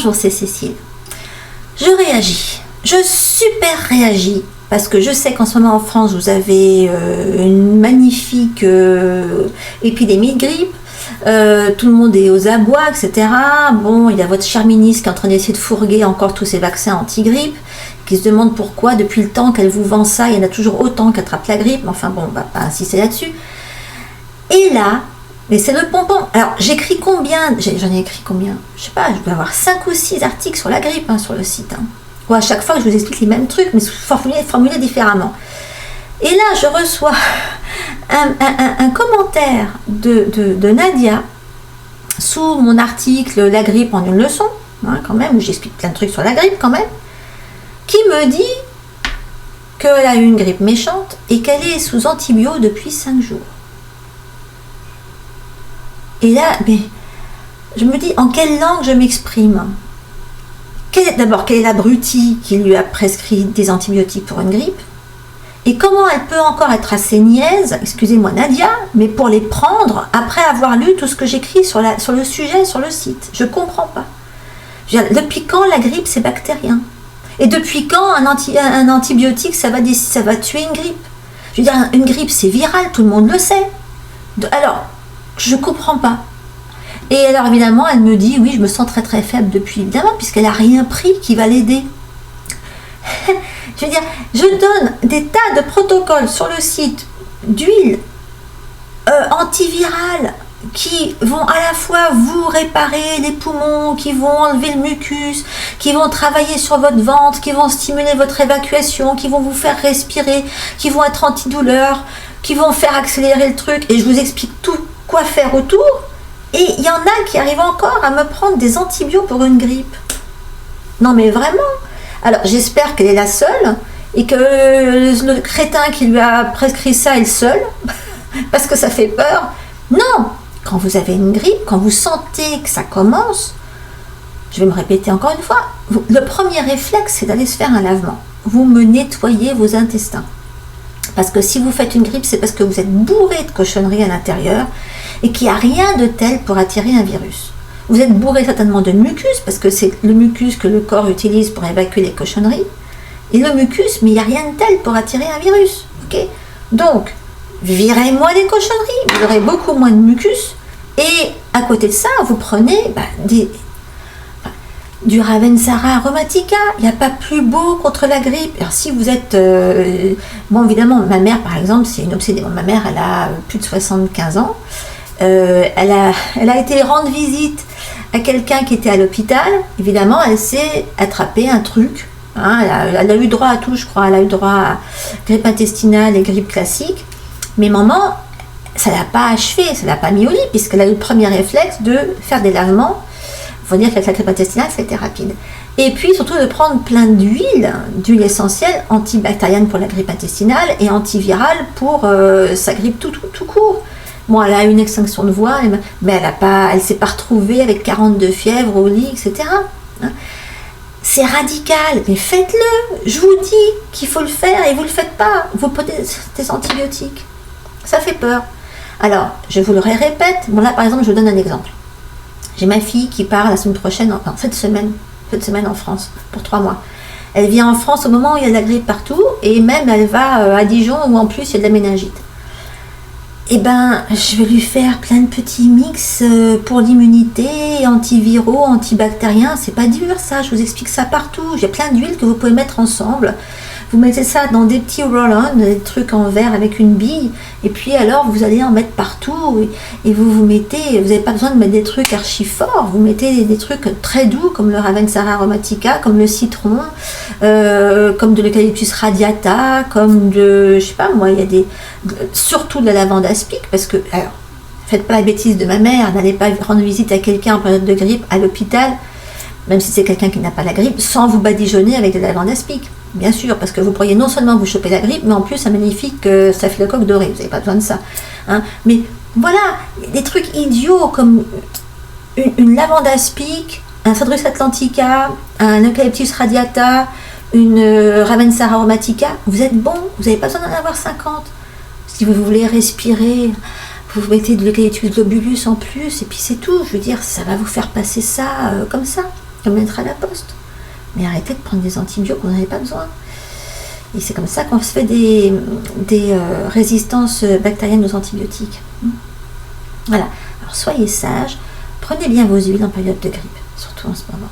Bonjour, c'est Cécile. Je réagis. Je super réagis parce que je sais qu'en ce moment en France, vous avez une magnifique épidémie de grippe. Tout le monde est aux abois, etc. Bon, il y a votre chère ministre qui est en train d'essayer de fourguer encore tous ces vaccins anti-grippe, qui se demande pourquoi, depuis le temps qu'elle vous vend ça, il y en a toujours autant qui attrapent la grippe. Enfin bon, on va pas insister là-dessus. Et là, mais c'est le pompon. Alors, j'écris combien? J'en ai écrit combien? Je sais pas, je dois avoir 5 ou 6 articles sur la grippe sur le site. Où à chaque fois, je vous explique les mêmes trucs, mais formulés différemment. Et là, je reçois un commentaire de Nadia sous mon article « La grippe en une leçon », quand même, où j'explique plein de trucs sur la grippe quand même, qui me dit qu'elle a eu une grippe méchante et qu'elle est sous antibio depuis 5 jours. Et là, mais je me dis, en quelle langue je m'exprime? D'abord, quel est l'abruti qui lui a prescrit des antibiotiques pour une grippe? Et comment elle peut encore être assez niaise, excusez-moi Nadia, mais pour les prendre après avoir lu tout ce que j'écris sur le sujet, sur le site? Je ne comprends pas. Depuis quand la grippe, c'est bactérien? Et depuis quand un antibiotique, ça va tuer une grippe? Je veux dire, une grippe, c'est viral, tout le monde le sait. Alors, je ne comprends pas. Et alors évidemment, elle me dit, oui, je me sens très très faible depuis, évidemment, puisqu'elle n'a rien pris qui va l'aider. Je veux dire, je donne des tas de protocoles sur le site d'huile antivirale qui vont à la fois vous réparer les poumons, qui vont enlever le mucus, qui vont travailler sur votre ventre, qui vont stimuler votre évacuation, qui vont vous faire respirer, qui vont être antidouleurs, qui vont faire accélérer le truc, et je vous explique tout quoi faire autour. Et il y en a qui arrivent encore à me prendre des antibiotiques pour une grippe. Non mais vraiment. Alors j'espère qu'elle est la seule et que le crétin qui lui a prescrit ça est le seul, parce que ça fait peur. Non, quand vous avez une grippe, quand vous sentez que ça commence, je vais me répéter encore une fois, le premier réflexe c'est d'aller se faire un lavement. Vous me nettoyez vos intestins. Parce que si vous faites une grippe, c'est parce que vous êtes bourré de cochonneries à l'intérieur et qu'il n'y a rien de tel pour attirer un virus. Vous êtes bourré certainement de mucus, parce que c'est le mucus que le corps utilise pour évacuer les cochonneries. Et le mucus, mais il n'y a rien de tel pour attirer un virus. Okay, donc, virez-moi des cochonneries, vous aurez beaucoup moins de mucus. Et à côté de ça, vous prenez du Ravensara aromatica. Il n'y a pas plus beau contre la grippe. Alors si vous êtes... bon, évidemment, ma mère, par exemple, c'est une obsédée. Bon, ma mère, elle a plus de 75 ans. Elle a été rendre visite à quelqu'un qui était à l'hôpital. Évidemment, elle s'est attrapé un truc. Elle a eu droit à tout, je crois. Elle a eu droit à grippe intestinale et grippe classique. Mais maman, ça ne l'a pas achevé, ça ne l'a pas mis au lit, puisqu'elle a eu le premier réflexe de faire des lavements. Il faut dire qu'avec la grippe intestinale, ça a été rapide. Et puis surtout de prendre plein d'huile essentielle, antibactérienne pour la grippe intestinale et antivirale pour sa grippe tout court. Bon, elle a eu une extinction de voix, mais elle ne s'est pas retrouvée avec 42 fièvres au lit, etc. C'est radical, mais faites-le. Je vous dis qu'il faut le faire et vous ne le faites pas. Vous prenez des antibiotiques. Ça fait peur. Alors, je vous le répète. Bon, là, par exemple, je vous donne un exemple. J'ai ma fille qui part la semaine prochaine, enfin cette semaine en France, pour 3 mois. Elle vient en France au moment où il y a de la grippe partout, et même elle va à Dijon où en plus il y a de la méningite. Eh ben, je vais lui faire plein de petits mix pour l'immunité, antiviraux, antibactériens. C'est pas dur ça, je vous explique ça partout. J'ai plein d'huiles que vous pouvez mettre ensemble. Vous mettez ça dans des petits roll-on, des trucs en verre avec une bille, et puis alors vous allez en mettre partout, et vous mettez, vous n'avez pas besoin de mettre des trucs archi forts, vous mettez des trucs très doux comme le Ravensara aromatica, comme le citron, comme de l'eucalyptus radiata, comme de, je sais pas moi, il y a surtout de la lavande aspic, parce que, alors, faites pas la bêtise de ma mère, n'allez pas rendre visite à quelqu'un en période de grippe à l'hôpital, même si c'est quelqu'un qui n'a pas la grippe, sans vous badigeonner avec de la lavande aspic. Bien sûr, parce que vous pourriez non seulement vous choper la grippe, mais en plus un magnifique staphylocoque doré. Vous n'avez pas besoin de ça. Mais voilà, des trucs idiots comme une lavande aspic, un Cedrus atlantica, un Eucalyptus radiata, une Ravensara aromatica. Vous êtes bon, vous n'avez pas besoin d'en avoir 50. Si vous voulez respirer, vous mettez de l'Eucalyptus globulus en plus, et puis c'est tout. Je veux dire, ça va vous faire passer ça comme ça. le mettre à la poste. Mais arrêtez de prendre des antibiotiques, vous n'en avez pas besoin. Et c'est comme ça qu'on se fait des résistances bactériennes aux antibiotiques. Voilà. Alors soyez sages, prenez bien vos huiles en période de grippe, surtout en ce moment.